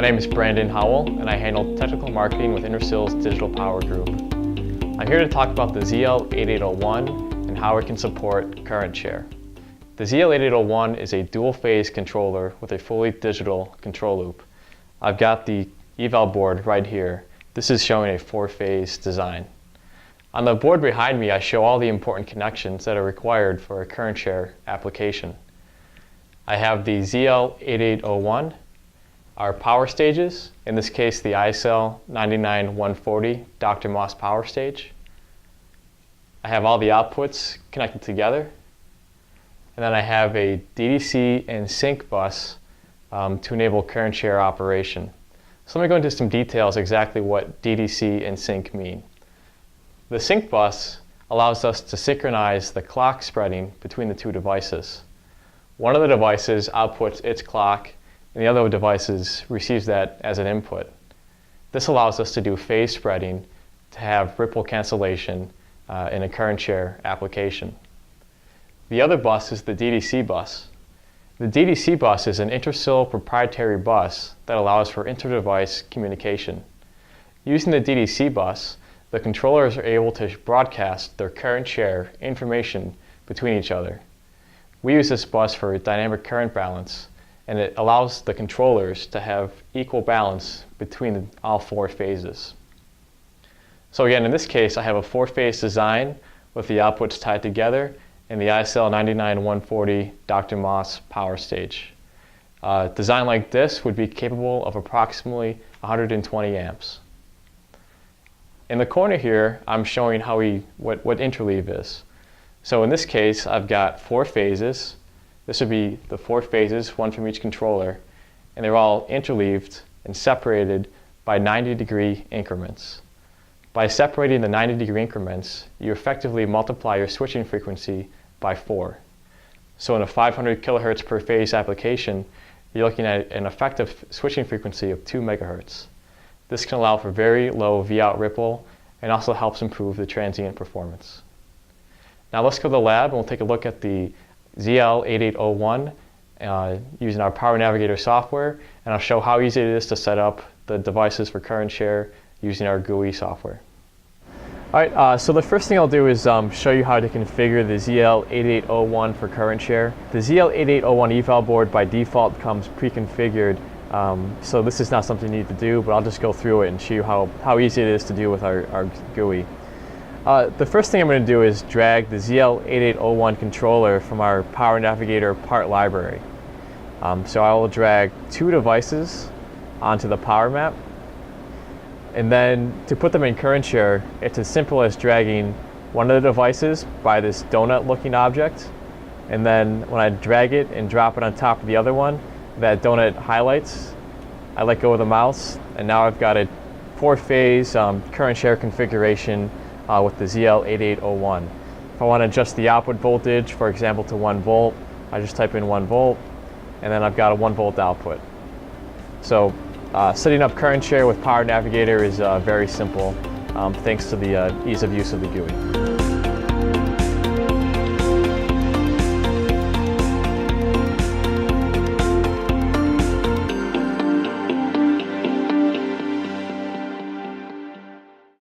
name is Brandon Howell, and I handle technical marketing with Intersil's Digital Power Group. I'm here to talk about the ZL8801 and how it can support current share. The ZL8801 is a dual-phase controller with a fully digital control loop. I've got the eval board right here. This is showing a 4-phase design. On the board behind me, I show all the important connections that are required for a current share application. I have the ZL8801, our power stages, in this case the ZL8801 Dr. Moss power stage. I have all the outputs connected together. And then I have a DDC and sync bus to enable current share operation. So let me go into some details exactly what DDC and sync mean. The sync bus allows us to synchronize the clock spreading between the two devices. One of the devices outputs its clock, and the other device receives that as an input. This allows us to do phase spreading to have ripple cancellation in a current share application. The other bus is the DDC bus. The DDC bus is an Intersil proprietary bus that allows for inter-device communication. Using the DDC bus, the controllers are able to broadcast their current share information between each other. We use this bus for dynamic current balance, and it allows the controllers to have equal balance between all 4 phases. So again, in this case, I have a 4-phase design with the outputs tied together in the ZL8801 Dr. Moss power stage. A design like this would be capable of approximately 120 amps. In the corner here, I'm showing what interleave is. So in this case, I've got 4 phases. This would be the 4 phases, one from each controller, and they're all interleaved and separated by 90-degree increments. By separating the 90-degree increments, you effectively multiply your switching frequency by 4. So in a 500 kilohertz per phase application, you're looking at an effective switching frequency of 2 megahertz. This can allow for very low V-out ripple and also helps improve the transient performance. Now let's go to the lab and we'll take a look at the ZL8801 using our PowerNavigator software, and I'll show how easy it is to set up the devices for current share using our GUI software. Alright, so the first thing I'll do is show you how to configure the ZL8801 for current share. The ZL8801 eval board by default comes pre-configured, so this is not something you need to do, but I'll just go through it and show you how easy it is to do with our GUI. The first thing I'm going to do is drag the ZL8801 controller from our PowerNavigator part library. So I will drag 2 devices onto the power map. And then to put them in current share, it's as simple as dragging one of the devices by this donut looking object. And then when I drag it and drop it on top of the other one, that donut highlights. I let go of the mouse, and now I've got a 4-phase current share configuration with the ZL8801. If I want to adjust the output voltage, for example, to 1 volt, I just type in 1 volt, and then I've got a 1 volt output. So setting up current share with PowerNavigator is very simple, thanks to the ease of use of the GUI.